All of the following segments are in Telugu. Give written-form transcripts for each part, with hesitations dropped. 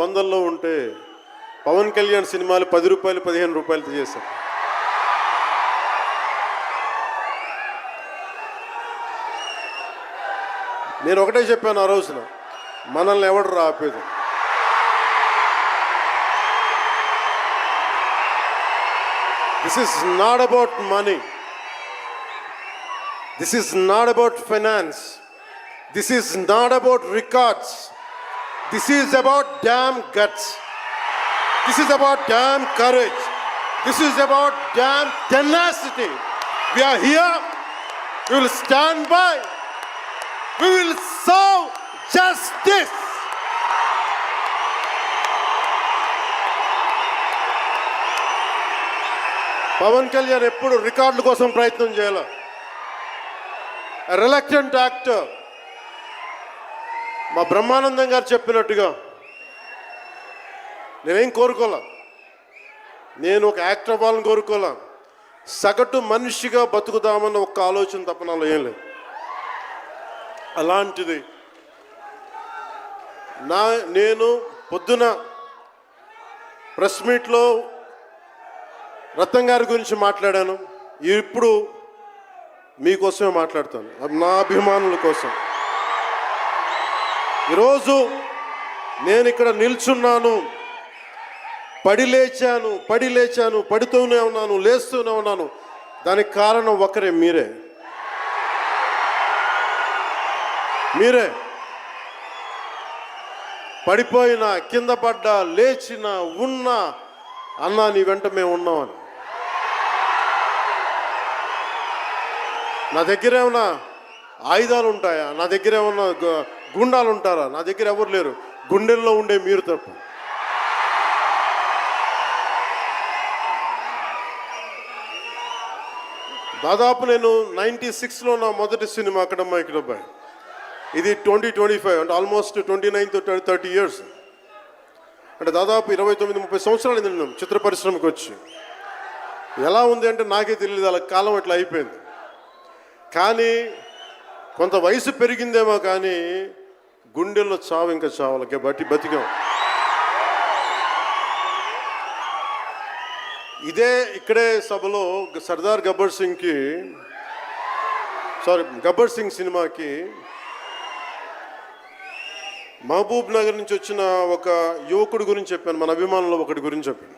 వందల్లో ఉంటే పవన్ కళ్యాణ్ సినిమాలు 10 రూపాయలు 15 రూపాయలతో చేశారు. నేను ఒకటే చెప్పాను ఆ రోజున, మనల్ని ఎవడు రాపేది. This is not about money. This is not about finance. This is not about records. This is about damn guts. This is about damn courage. This is about damn tenacity. We are here. We will stand by. We will serve justice. Pawan Kalyan ఎప్పుడు రికార్డుల కోసం ప్రయత్నం చేయాల. Reluctant actor. మా బ్రహ్మానందం గారు చెప్పినట్టుగా నేనేం కోరుకోలే, నేను ఒక యాక్టర్ అవ్వాలని కోరుకోలే, సగటు మనిషిగా బతుకుదామన్న ఒక్క ఆలోచన తప్ప నాలో ఏం లేదు. అలాంటిది నేను పొద్దున ప్రెస్ మీట్లో రత్నం గారి గురించి మాట్లాడాను. ఇప్పుడు మీకోసమే మాట్లాడతాను, నా అభిమానుల కోసం. ఈరోజు నేను ఇక్కడ నిల్చున్నాను, పడి లేచాను, పడుతూనే ఉన్నాను, లేస్తూనే ఉన్నాను. దానికి కారణం ఒకరే, మీరే. పడిపోయినా, కింద పడ్డా, లేచినా, ఉన్నా, అన్నా నీ వెంట మేము ఉన్నామని. నా దగ్గర ఏమన్నా ఆయుధాలు ఉంటాయా? నా దగ్గర ఏమన్నా గుండాలు ఉంటారా? నా దగ్గర ఎవరు లేరు, గుండెల్లో ఉండే మీరు తప్ప. దాదాపు నేను 96లో నా మొదటి సినిమా అక్కడమ్మా ఇక్కడబ్బాయి. ఇది 2025 అంటే ఆల్మోస్ట్ 29 to 30 years. అంటే దాదాపు 29-30 సంవత్సరాలు నేను చిత్ర పరిశ్రమకు వచ్చి. ఎలా ఉంది అంటే నాకే తెలియదు, అలా కాలం అట్లా అయిపోయింది. కానీ కొంత వయసు పెరిగిందేమో కానీ గుండెల్లో చావు ఇంకా చావాలకే బతికాం. ఇక్కడే సభలో సర్దార్ గబ్బర్ సింగ్ సినిమాకి మహబూబ్ నగర్ నుంచి వచ్చిన ఒక యువకుడి గురించి చెప్పాను, మన అభిమానులు ఒకటి గురించి చెప్పాను.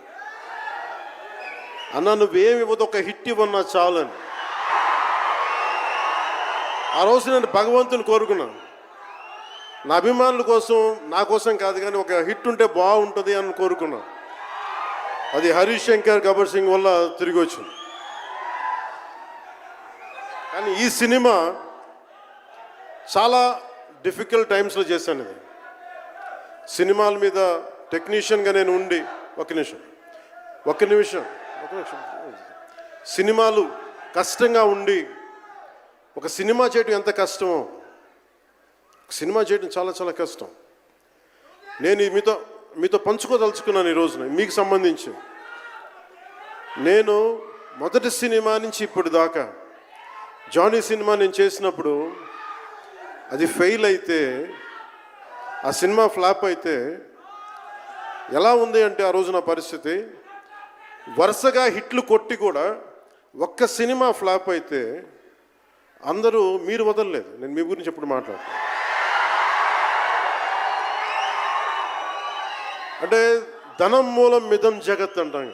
అన్న నువ్వేమి ఇవ్వదు, ఒక హిట్ ఇవ్వన్నా చాలని. ఆ రోజు నేను భగవంతుని కోరుకున్నాను, నా అభిమానుల కోసం, నా కోసం కాదు కానీ ఒక హిట్ ఉంటే బాగుంటుంది అని కోరుకున్నాను. అది హరీష్ శంకర్ గబ్బర్ సింగ్ వల్ల తిరిగి వచ్చింది. కానీ ఈ సినిమా చాలా డిఫికల్ట్ టైమ్స్లో చేశాను. ఇది సినిమాల మీద టెక్నీషియన్గా నేను ఉండి ఒక నిమిషం సినిమాలు కష్టంగా ఉండి, ఒక సినిమా చేయటం ఎంత కష్టమో, సినిమా చేయటం చాలా చాలా కష్టం. నేను మీతో పంచుకోదలుచుకున్నాను ఈ రోజున. మీకు సంబంధించి నేను మొదటి సినిమా నుంచి ఇప్పుడు దాకా జానీ సినిమా నేను చేసినప్పుడు అది ఫెయిల్ అయితే, ఆ సినిమా ఫ్లాప్ అయితే ఎలా ఉంది అంటే ఆ రోజు నా పరిస్థితి, వరుసగా హిట్లు కొట్టి కూడా ఒక్క సినిమా ఫ్లాప్ అయితే అందరూ మీరు వదలలేదు. నేను మీ గురించి ఎప్పుడు మాట్లాడతాను. అంటే ధనం మూలం మిదం జగత్ అంటాం.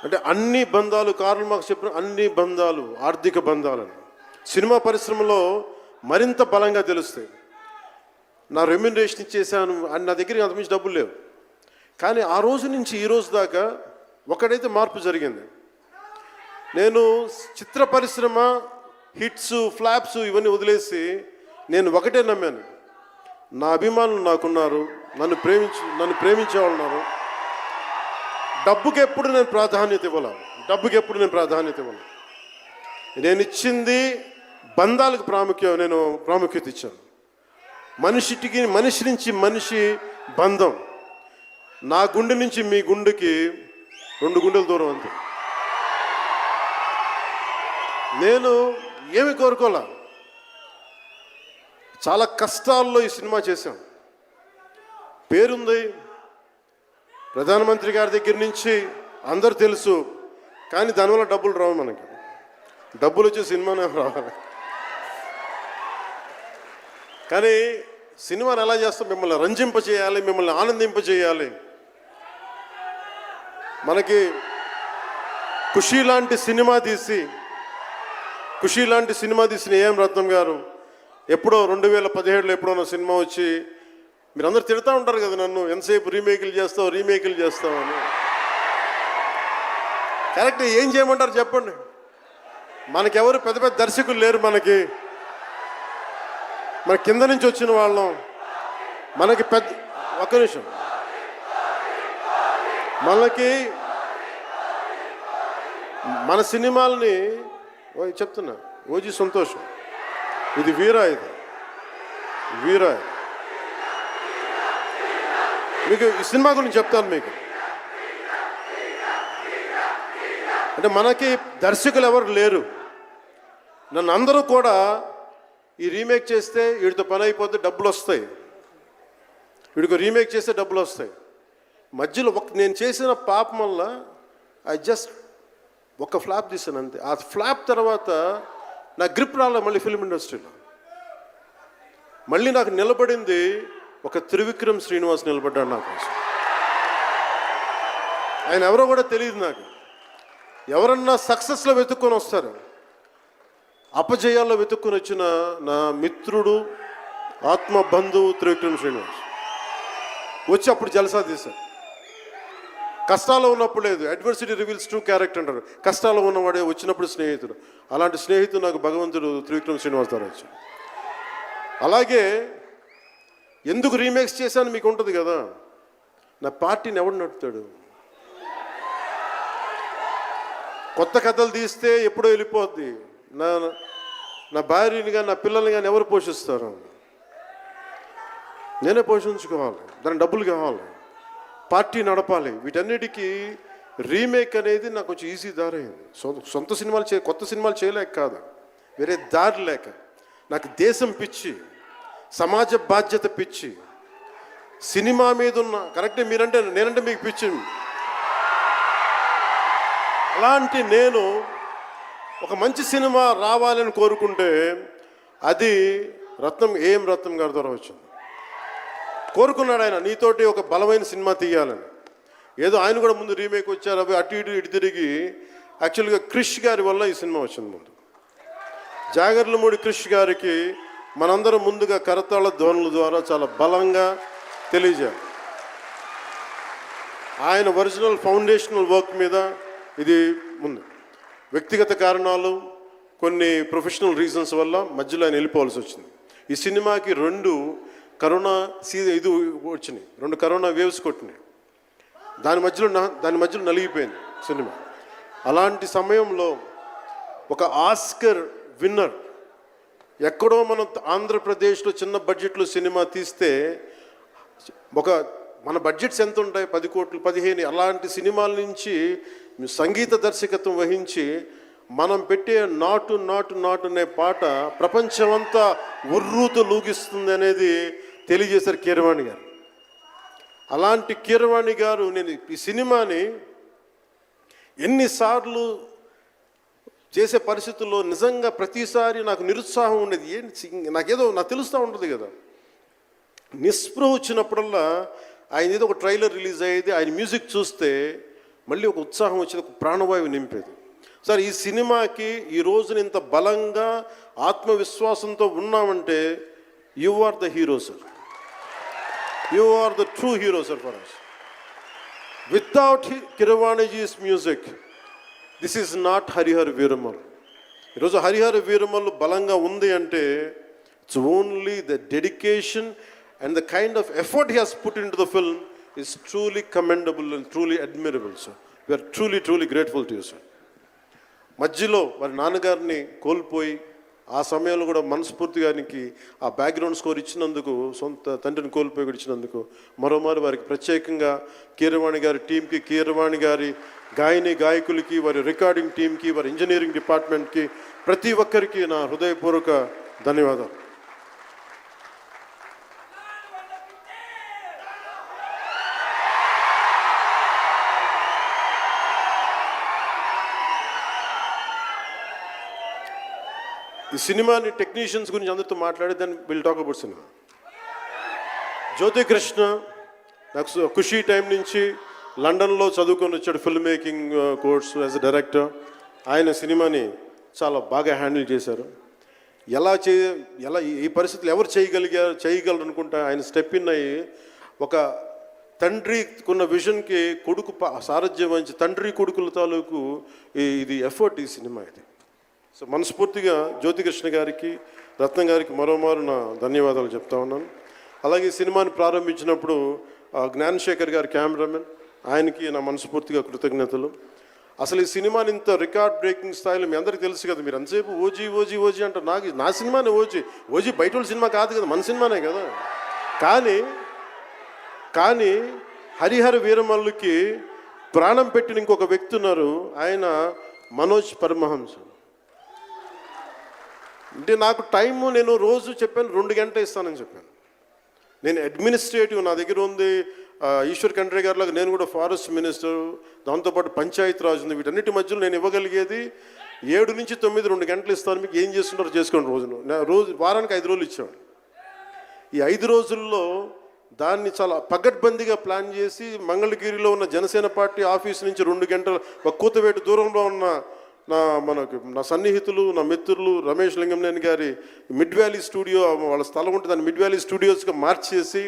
అంటే అన్ని బంధాలు, కార్ల్ మార్క్స్ చెప్పిన అన్ని బంధాలు ఆర్థిక బంధాలని సినిమా పరిశ్రమలో మరింత బలంగా తెలుస్తాయి. నా రెమ్యునరేషన్ ఇచ్చేసాను అని నా దగ్గర అంతమించి డబ్బులు లేవు. కానీ ఆ రోజు నుంచి ఈ రోజు దాకా ఒకటైతే మార్పు జరిగింది. నేను చిత్ర పరిశ్రమ హిట్స్ ఫ్లాప్స్ ఇవన్నీ వదిలేసి నేను ఒకటే నమ్మాను, నా అభిమానులు నాకున్నారు, నన్ను ప్రేమించే వాళ్ళు ఉన్నారు. డబ్బుకి ఎప్పుడు నేను ప్రాధాన్యత ఇవ్వను. నేను ఇచ్చింది బంధాలకు ప్రాముఖ్యత ఇచ్చాను. మనిషి నుంచి మనిషి బంధం. నా గుండె నుంచి మీ గుండెకి 2 గుండెల దూరం అంతే. నేను ఏమి కోరుకోలే, చాలా కష్టాల్లో ఈ సినిమా చేశాం. పేరుంది, ప్రధానమంత్రి గారి దగ్గర నుంచి అందరు తెలుసు. కానీ దానివల్ల డబ్బులు రావు. మనకి డబ్బులు వచ్చే సినిమానే రావాలి. కానీ సినిమాని ఎలా చేస్తాం? మిమ్మల్ని రంజింపజేయాలి, మిమ్మల్ని ఆనందింపజేయాలి. మనకి ఖుషీ లాంటి సినిమా తీసిన ఏఎం రత్నం గారు ఎప్పుడో 2017లో ఎప్పుడో సినిమా వచ్చి మీరందరూ తిడతా ఉంటారు కదా నన్ను, ఎంతసేపు రీమేకులు చేస్తావు అని. కరెక్ట్. ఏం చేయమంటారు చెప్పండి? మనకెవరు పెద్ద పెద్ద దర్శకులు లేరు. మన కింద నుంచి వచ్చిన వాళ్ళం. మనకి ఒక్క నిమిషం, మన సినిమాలని చెప్తున్నా. ఓజీ సంతోషం, ఇది వీరా. మీకు ఈ సినిమా గురించి చెప్తాను మీకు. అంటే మనకి దర్శకులు ఎవరు లేరు. నన్ను అందరూ కూడా ఈ రీమేక్ చేస్తే వీడితో పని అయిపోతే డబ్బులు వస్తాయి, వీడికి రీమేక్ చేస్తే డబ్బులు వస్తాయి. మధ్యలో నేను చేసిన పాపం వల్ల ఒక ఫ్లాప్ తీసాను అంతే. ఆ ఫ్లాప్ తర్వాత నా గ్రిప్ రాలే మళ్ళీ ఫిల్మ్ ఇండస్ట్రీలో. మళ్ళీ నాకు నిలబడింది ఒక త్రివిక్రమ్ శ్రీనివాస్ నిలబడ్డాడు నా కోసం. ఆయన ఎవరో కూడా తెలియదు నాకు. ఎవరన్నా సక్సెస్లో వెతుక్కొని వస్తారు, అపజయాల్లో వెతుక్కొని వచ్చిన నా మిత్రుడు, ఆత్మ బంధువు త్రివిక్రమ్ శ్రీనివాస్ వచ్చి అప్పుడు జలసా తీశారు. కష్టాల్లో ఉన్నప్పుడు లేదు. అడ్వర్సిటీ రివీల్స్ ట్రూ క్యారెక్టర్ అంటారు. కష్టాల్లో ఉన్నవాడే వచ్చినప్పుడు స్నేహితుడు. అలాంటి స్నేహితుడు నాకు భగవంతుడు త్రివిక్రమ్ శ్రీనివాస్ ద్వారా వచ్చాడు. అలాగే ఎందుకు రీమేక్స్ చేశాను మీకు ఉంటుంది కదా. నా పార్టీని ఎవడు నడుపుతాడు? కొత్త కథలు తీస్తే ఎప్పుడో వెళ్ళిపోద్ది. నా భార్యని కానీ నా పిల్లల్ని కానీ ఎవరు పోషిస్తారు? నేనే పోషించుకోవాలి. దానికి డబ్బులు కావాలి, పార్టీ నడపాలి. వీటన్నిటికీ రీమేక్ అనేది నాకు కొంచెం ఈజీ దారి అయింది. సొంత సినిమాలు కొత్త సినిమాలు చేయలేక కాదు, వేరే దారి లేక. నాకు దేశం పిచ్చి, సమాజ బాధ్యత పిచ్చి, సినిమా మీద ఉన్న కరెక్టే. నేనంటే మీకు పిచ్చి. అలాంటి నేను ఒక మంచి సినిమా రావాలని కోరుకుంటే అది ఏఎం రత్నం గారి ద్వారా వచ్చింది. కోరుకున్నాడు ఆయన, నీతోటి ఒక బలమైన సినిమా తీయాలని. ఏదో ఆయన కూడా ముందు రీమేక్ వచ్చారు, అవి అటు ఇటు తిరిగి యాక్చువల్గా క్రిష్ గారి వల్ల ఈ సినిమా వచ్చింది. ముందు జాగర్లమూడి క్రిష్ గారికి మనందరం ముందుగా కరతాళ ధ్వనుల ద్వారా చాలా బలంగా తెలియజేయాలి. ఆయన ఒరిజినల్ ఫౌండేషనల్ వర్క్ మీద ఇది ముందు. వ్యక్తిగత కారణాలు, కొన్ని ప్రొఫెషనల్ రీజన్స్ వల్ల మధ్యలో ఆయన వెళ్ళిపోవాల్సి వచ్చింది. ఈ సినిమాకి 2 కరోనా ఇది వచ్చినాయి, 2 కరోనా వేవ్స్ కొట్టినాయి. దాని మధ్యలో నలిగిపోయింది సినిమా. అలాంటి సమయంలో ఒక ఆస్కర్ విన్నర్ ఎక్కడో మనం ఆంధ్రప్రదేశ్లో చిన్న బడ్జెట్లో సినిమా తీస్తే మన బడ్జెట్స్ ఎంత ఉంటాయి? 10 కోట్లు 15. అలాంటి సినిమాల నుంచి సంగీత దర్శకత్వం వహించి మనం పెట్టే నాటు నాటు నాటు అనే పాట ప్రపంచమంతా ఉర్రూతో లూగిస్తుంది అనేది తెలియజేశారు కీరవాణి గారు. అలాంటి కీరవాణి గారు నేను ఈ సినిమాని ఎన్నిసార్లు చేసే పరిస్థితుల్లో నిజంగా ప్రతిసారి నాకు నిరుత్సాహం ఉండేది. నాకు తెలుస్తూ ఉంటుంది కదా, నిస్పృహ వచ్చినప్పుడల్లా ఆయన ఏదో ఒక ట్రైలర్ రిలీజ్ అయ్యేది, ఆయన మ్యూజిక్ చూస్తే మళ్ళీ ఒక ఉత్సాహం వచ్చేది, ఒక ప్రాణవాయువు నింపేది. సార్ ఈ సినిమాకి ఈ రోజున ఇంత బలంగా ఆత్మవిశ్వాసంతో ఉన్నామంటే you are the hero sir. You are the true hero sir for us. Without కీరవాణిజీస్ music this is not Harihara Veeramallu. ఈరోజు హరిహర వీరమల్ బలంగా ఉంది అంటే it's only the dedication and the kind of effort he has put into the film is truly commendable and truly admirable, sir. We are truly grateful to you, sir. మధ్యలో వారి నాన్నగారిని కోల్పోయి ఆ సమయంలో కూడా మనస్ఫూర్తిగా ఆ బ్యాక్గ్రౌండ్ స్కోర్ ఇచ్చినందుకు, సొంత తండ్రిని కోల్పోయి కూడా ఇచ్చినందుకు మరోమారు వారికి ప్రత్యేకంగా కీరవాణి గారి టీంకి, కీరవాణి గారి గాయకులకి, వారి రికార్డింగ్ టీంకి, వారి ఇంజనీరింగ్ డిపార్ట్మెంట్కి, ప్రతి ఒక్కరికి నా హృదయపూర్వక ధన్యవాదాలు. ఈ సినిమాని టెక్నీషియన్స్ గురించి అందరితో మాట్లాడి దాన్ని విల్ టాక్ అబౌట్ సినిమా. జ్యోతి కృష్ణ నాకు ఖుషీ టైం నుంచి లండన్లో చదువుకొని వచ్చాడు, film making course as a director. ఆయన సినిమాని చాలా బాగా హ్యాండిల్ చేశారు. ఎలా ఈ పరిస్థితులు ఎవరు చేయగలరు అనుకుంటా ఆయన స్టెప్ ఇన్ అయ్యి ఒక తండ్రికున్న విజన్కి కొడుకు సారథ్యం వహించి తండ్రి కొడుకుల తాలూకు ఇది ఎఫర్ట్ ఈ సినిమా ఇది. సో మనస్ఫూర్తిగా జ్యోతికృష్ణ గారికి, రత్నం గారికి మరోమారు నా ధన్యవాదాలు చెప్తా ఉన్నాను. అలాగే ఈ సినిమాని ప్రారంభించినప్పుడు జ్ఞానశేఖర్ గారి కెమెరామెన్, ఆయనకి నా మనస్ఫూర్తిగా కృతజ్ఞతలు. అసలు ఈ సినిమాని ఇంత రికార్డ్ బ్రేకింగ్ స్థాయిలో మీ అందరికీ తెలుసు కదా, మీరు అంతసేపు ఓజీ ఓజీ ఓజీ అంటారు. నా సినిమానే ఓజీ బయట వాళ్ళ సినిమా కాదు కదా, మన సినిమానే కదా. కానీ హరిహర వీరమల్లుకి ప్రాణం పెట్టిన ఇంకొక వ్యక్తి ఉన్నారు, ఆయన మనోజ్ పరమహంస. అంటే నాకు టైము నేను రోజు చెప్పాను 2 గంటలు ఇస్తానని చెప్పాను. నేను అడ్మినిస్ట్రేటివ్ నా దగ్గర ఉంది, ఈశ్వర్ ఖండ్రే గారిలాగా నేను కూడా ఫారెస్ట్ మినిస్టర్, దాంతోపాటు పంచాయతీ రాజ్ ఉంది. వీటన్నిటి మధ్యలో నేను ఇవ్వగలిగేది 7 నుంచి 9 2 గంటలు ఇస్తాను. మీకు ఏం చేస్తున్నారో చేసుకోండి. వారానికి 5 రోజులు ఇచ్చాను. ఈ 5 రోజుల్లో దాన్ని చాలా పగడ్బందీగా ప్లాన్ చేసి మంగళగిరిలో ఉన్న జనసేన పార్టీ ఆఫీస్ నుంచి 2 గంటల ఒక కూతవేటు దూరంలో ఉన్న నా సన్నిహితులు, నా మిత్రులు రమేష్ లింగంనేని గారి మిడ్ వ్యాలీ స్టూడియో, వాళ్ళ స్థలం ఉంటే దాన్ని మిడ్ వ్యాలీ స్టూడియోస్గా మార్చేసి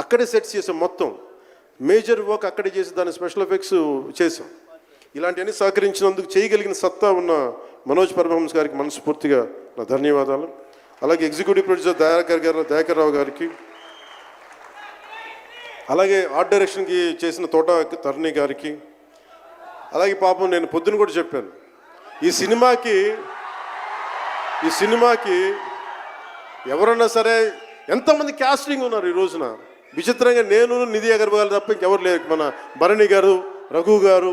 అక్కడే సెట్స్ చేసాం. మొత్తం మేజర్ వర్క్ అక్కడే చేసి దాని స్పెషల్ ఎఫెక్ట్స్ చేసాం. ఇలాంటివన్నీ సహకరించినందుకు చేయగలిగిన సత్తా ఉన్న మనోజ్ పరమహంస గారికి మనస్ఫూర్తిగా నా ధన్యవాదాలు. అలాగే ఎగ్జిక్యూటివ్ ప్రొడ్యూసర్ దయాకర్ రావు గారికి, అలాగే ఆర్ట్ డైరెక్షన్కి చేసిన తోట తరుణి గారికి, అలాగే పాపం నేను పొద్దున కూడా చెప్పాను, ఈ సినిమాకి ఎవరన్నా సరే ఎంతమంది క్యాస్టింగ్ ఉన్నారు ఈ రోజున. విచిత్రంగా నేను, నిధి అగర్వాల్ తప్ప ఇంకెవరు లేరు. మన భరణి గారు, రఘు గారు,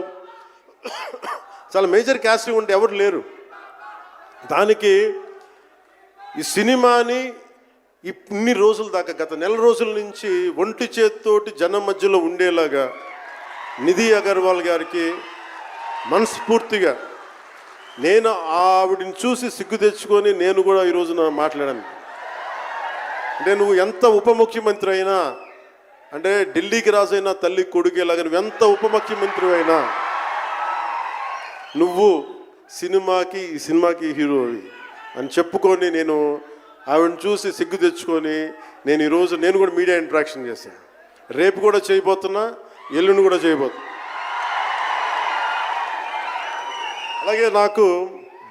చాలా మేజర్ క్యాస్టింగ్ ఉంటే ఎవరు లేరు. దానికి ఈ సినిమాని ఇన్ని రోజుల దాకా, గత నెల రోజుల నుంచి ఒంటి చేత్తోటి జనం మధ్యలో ఉండేలాగా నిధి అగర్వాల్ గారికి మనస్ఫూర్తిగా నేను ఆవిడని చూసి సిగ్గు తెచ్చుకొని నేను కూడా ఈ రోజున మాట్లాడాను. అంటే నువ్వు ఎంత ఉప ముఖ్యమంత్రి అయినా, అంటే ఢిల్లీకి రాజైనా తల్లి కొడుకేలాగా నువ్వు ఎంత ఉప ముఖ్యమంత్రి అయినా నువ్వు ఈ సినిమాకి హీరో అని చెప్పుకొని నేను ఆవిడని చూసి సిగ్గు తెచ్చుకొని నేను కూడా మీడియా ఇంటరాక్షన్ చేశాను. రేపు కూడా చేయబోతున్నా, ఎల్లుండి కూడా చేయబోతున్నా. అలాగే నాకు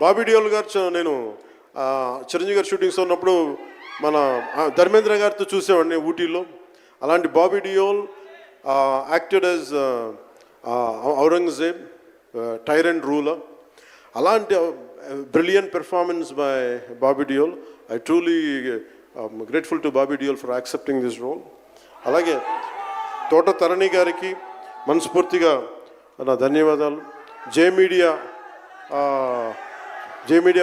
బాబీ డియోల్ గారు, నేను చిరంజీవి గారు షూటింగ్స్ ఉన్నప్పుడు మన ధర్మేంద్ర గారితో చూసేవాడిని ఊటీలో. అలాంటి Bobby Deol acted as Aurangzeb, tyrant ruler. అలాంటి brilliant performance by Bobby Deol. I truly grateful to Bobby Deol for accepting this role. అలాగే తోట తరణి గారికి మనస్ఫూర్తిగా నా ధన్యవాదాలు. జే మీడియా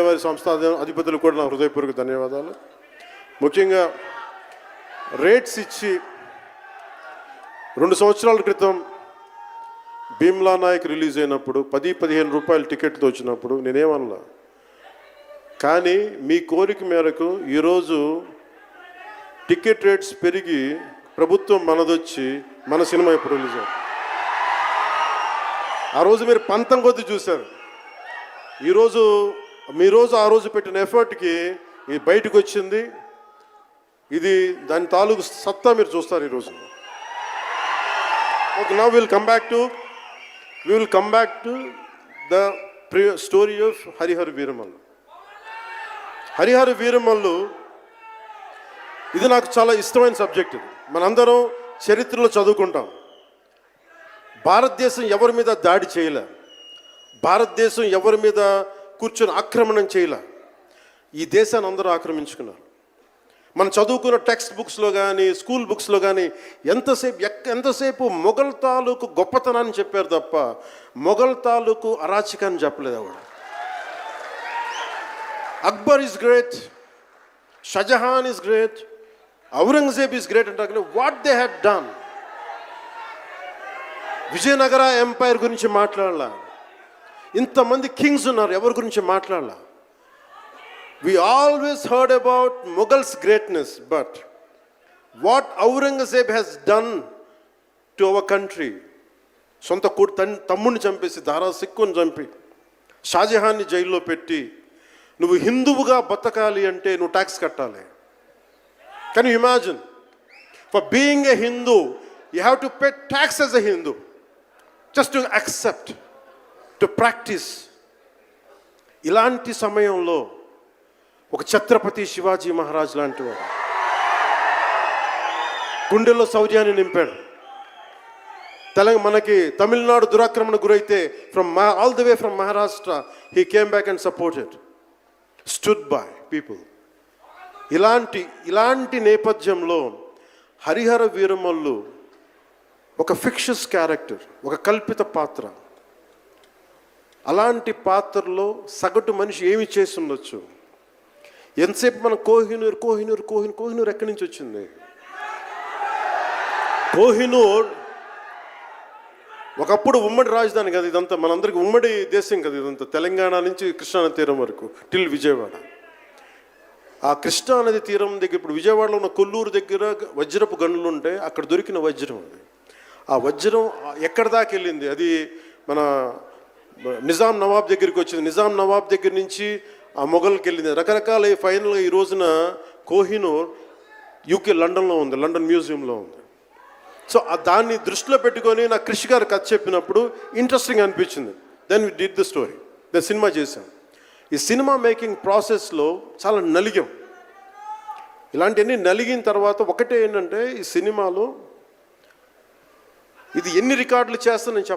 వారి సంస్థ అధిపతులు కూడా నా హృదయపూర్వక ధన్యవాదాలు. ముఖ్యంగా రేట్స్ ఇచ్చి 2 సంవత్సరాల క్రితం భీమ్లా నాయక్ రిలీజ్ అయినప్పుడు 10-15 రూపాయలు టికెట్తో వచ్చినప్పుడు నేనేమన్నా, కానీ మీ కోరిక మేరకు ఈరోజు టికెట్ రేట్స్ పెరిగి ప్రభుత్వం మనదొచ్చి మన సినిమా ఇప్పుడు రిలీజ్ అవుతుంది. ఆ రోజు మీరు పంతం కొద్ది చూశారు. ఆ రోజు పెట్టిన ఎఫర్ట్కి ఇది బయటకు వచ్చింది. ఇది దాని తాలూకు సత్తా మీరు చూస్తారు ఈరోజు. Okay, now will come back to the story of Harihara Veeramallu. Harihara Veeramallu ఇది నాకు చాలా ఇష్టమైన సబ్జెక్ట్. ఇది మనందరం చరిత్రలో చదువుకుంటాం. భారతదేశం ఎవరి మీద దాడి చేయలే, భారతదేశం ఎవరి మీద కూర్చొని ఆక్రమణం చేయలే. ఈ దేశాన్ని అందరూ ఆక్రమించుకున్నారు. మనం చదువుకున్న టెక్స్ట్ బుక్స్లో కానీ స్కూల్ బుక్స్లో కానీ ఎంతసేపు మొఘల్ తాలూకు గొప్పతనాన్ని చెప్పారు తప్ప మొఘల్ తాలూకు అరాచకాన్ని చెప్పలేదు ఆవిడ. Akbar is great, Shahjahan is great, Aurangzeb is great అంటే what they had done. Vijayanagara empire గురించి మాట్లాడాల, ఇంతమంది కింగ్స్ ఉన్నారు, ఎవరి గురించి మాట్లాడాల. We always heard about Mughals' greatness, but what Aurangzeb has done to our country, సొంత తమ్ముడిని చంపేసి దారా సిక్కుని చంపి షాజహాన్ని జైల్లో పెట్టి నువ్వు హిందువుగా బతకాలి అంటే నువ్వు ట్యాక్స్ కట్టాలి. Can you imagine? For being a Hindu you have to pay tax as a Hindu, just to accept, to practice. ఇలాంటి సమయంలో ఒక ఛత్రపతి శివాజీ మహారాజ్ లాంటి వాడు గుండెల్లో శౌర్యాన్ని నింపాడు. మనకి తమిళనాడు దురాక్రమణ గురైతే all the way from Maharashtra he came back and supported, stood by people. ఇలాంటి నేపథ్యంలో హరిహర వీరమల్లు ఒక ఫిక్షస్ క్యారెక్టర్, ఒక కల్పిత పాత్ర. అలాంటి పాత్రలో సగటు మనిషి ఏమి చేసి ఉండొచ్చు? ఎంతసేపు మనం కోహినూర్ కోహినూర్ కోహినూర్ కోహినూర్ ఎక్కడి నుంచి వచ్చింది? కోహినూర్ ఒకప్పుడు ఉమ్మడి రాజధాని కదా ఇదంతా, మనందరికీ ఉమ్మడి దేశం కదా ఇదంతా, తెలంగాణ నుంచి కృష్ణా తీరం వరకు టిల్ విజయవాడ. ఆ కృష్ణా నది తీరం దగ్గర ఇప్పుడు విజయవాడలో ఉన్న కొల్లూరు దగ్గర వజ్రపు గనులు ఉంటే అక్కడ దొరికిన వజ్రం అది. ఆ వజ్రం ఎక్కడి దాకా వెళ్ళింది? అది మన నిజాం నవాబ్ దగ్గరికి వచ్చింది. నిజాం నవాబ్ దగ్గర నుంచి ఆ మొఘల్కి వెళ్ళింది. రకరకాల ఫైనల్గా ఈ రోజున కోహినూర్ యూకే లండన్లో ఉంది, లండన్ మ్యూజియంలో ఉంది. సో దాన్ని దృష్టిలో పెట్టుకొని నాకు కృషి గారు కథ చెప్పినప్పుడు ఇంట్రెస్టింగ్ అనిపించింది. Then we did the story, then cinema చేశాం. ఈ సినిమా మేకింగ్ ప్రాసెస్లో చాలా నలిగాం. ఇలాంటివన్నీ నలిగిన తర్వాత ఒకటే ఏంటంటే ఈ సినిమాలో ఇది ఎన్ని రికార్డులు చేస్తా నేను